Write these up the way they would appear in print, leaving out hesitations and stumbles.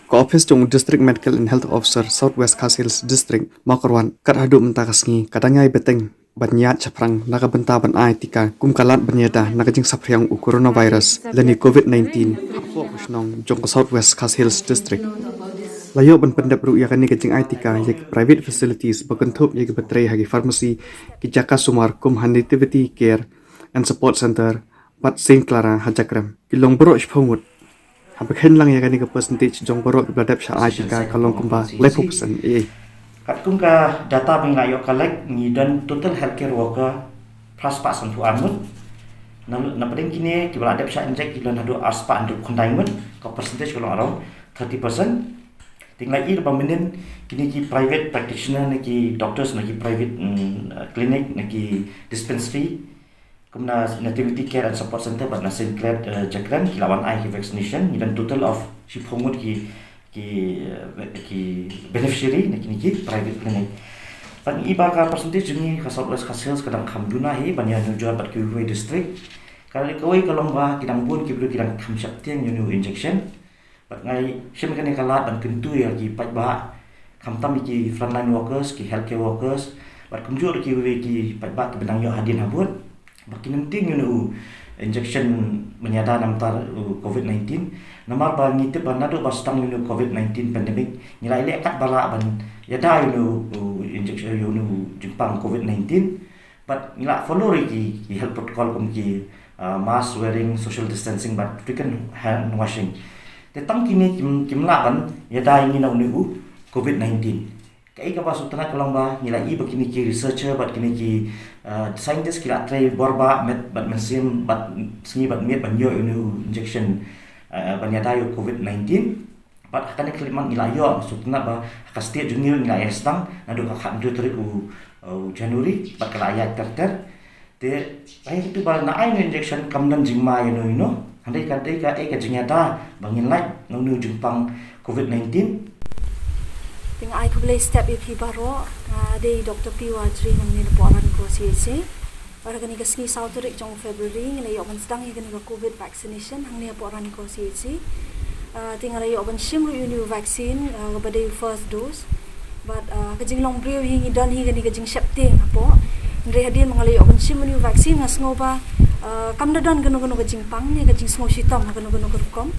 Office jong District Medical and Health Officer Southwest Khas Hills District Makarwan kat hadu mentakasngi kadangai beteng banyat caprang naga benta ban ai tika kum kalat banyada naga jing sapriang coronavirus leni COVID-19 hapo kusnong jong Southwest Khas Hills District layo ban pendap ru yakani kajing ai tika yak private facilities bakentup yak betrei hagi pharmacy ki Jaka Sumar kum Nativity Care and Support Center Pat Saint Clara Hajakram kilong bro shpomut Habakhen lang yakani ka percentage jong borok bladap sha ai tika kalong kumba lepo persen Kat kung ka data bing layo collect ni dan total healthcare worker plus pa san tu amun na pedeng kini ki bladap sha inject ki dan hadu aspa under containment ka percentage kalau around 30%. Tinggal ir pamenen kini ki private practitioner na ki doctors na ki private clinic na ki dispensary kumna Nativity Care and Support Center but na St. Clair Jakran kilawan ai ki vaccination ni dan total of si phomut ki beneficiary na kini ki private clinic pan iba ka percentage ni ka Southwest Khas Hills kadang khamduna hi banya nujual bat ki district kali kawai kalomba kidang bun ki bulu kidang khamsap tiang new injection but ngai shem kan kala dan kentu ya ki pat ba khamtam ki frontline workers ki healthcare workers bat kumjur ki pat ba ki benang yo hadin habut makin penting injection menyada namtar COVID-19 namar ba ngitip nado ba stang COVID-19 pandemic nilai lekat bala ban yada injection Jepang COVID-19 but nila follow ki health protocol kum ki mask wearing, social distancing but frequent hand washing tetang kini kimla ban yada ingin COVID-19 kai ka basu tanah kalamba nilai begini ki researcher bat kini ki scientist kira try borba met bat mesin bat sengi bat miet ban yo injection banyada yo COVID-19 bat akan klimat nilai yo sutna ba ka state junior nilai estang nadu ka khamdu tri Januari bat kala ayat terter te ai itu ba na ai injection kamdan jingma yo andai ka ka jingada bangin lai nu Jepang COVID-19 Ting ai ko play step if baro de Dr. P Wajri nang ni poran ko CC para gani kasni South Rik jong February ngai yo ban sedang gani ko COVID vaccination hang ni poran ko CC ting ai yo ban shimru uni vaccine ko bade first dose but kajing long brew hi dan hi gani kajing septing apo ngre hadin mangalay yo ban shimru vaccine ngas ngoba kamdadan gano kajing pang ni kajing smo shitam gano kom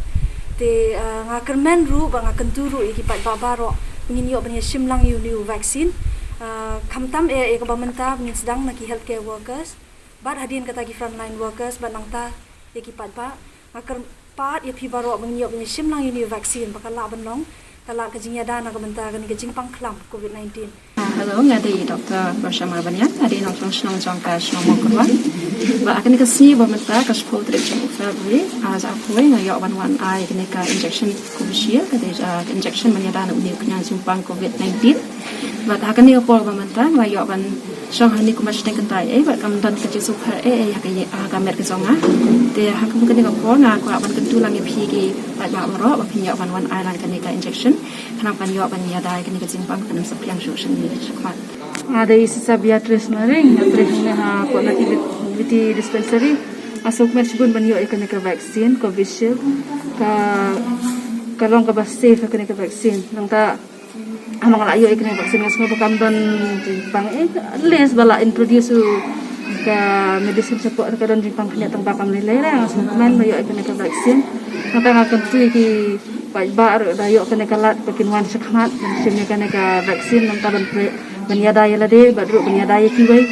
te ngakermen ru ba ngakenturu ikipat babaro ngin yo banya shimlang new vaccine khamtam ka bamenta ngin sedang naki healthcare workers bad hadin kata ki frontline workers ban nangta ki pat ba ngakar pat ya phibaro ngin yo banya shimlang new vaccine bakala banlong kala kajinya dana ka benta gani kajing pangklam COVID-19 Hello, ngadi Dr. Bersama Banyak, hari nong senang jangka senang mengkorban. Ba akan kasih bamenta kas potret jang Februari, az aku ngayo wan ai kini ka injection Covishield, kada injection menyadana uni kena Jepang COVID-19. Ba akan ni ko bamenta ngayo wan song hani ko mas tengkan tai ba kam dan kerja super ka mer ke songa. Te hak mungkin ni ko nga ko wan kentu lang pi ki ba ro ba pinya wan ai lang kini ka injection. Kanang panyo ban yada kini ka Jepang kanam sapiang solution ni chakmat. Ada isi sabiatris naring natris ha ko Nativity dispensary asuk mer sibun ban yo ikan ka vaccine Covishield ka kalong ka ba safe ikan ka vaccine nang ta amang la yo ikan vaccine ngas mo kam don Jepang at least bala introduce ka medicine support ka don Jepang kanya tang bakam nilai la asuk man yo ikan ka vaccine nang ta ngakan tu ki ba dayo kena kalat pekinwan sakhat dan sini kena ka vaccine nang ta ban banyada yala de badru banyada kiwai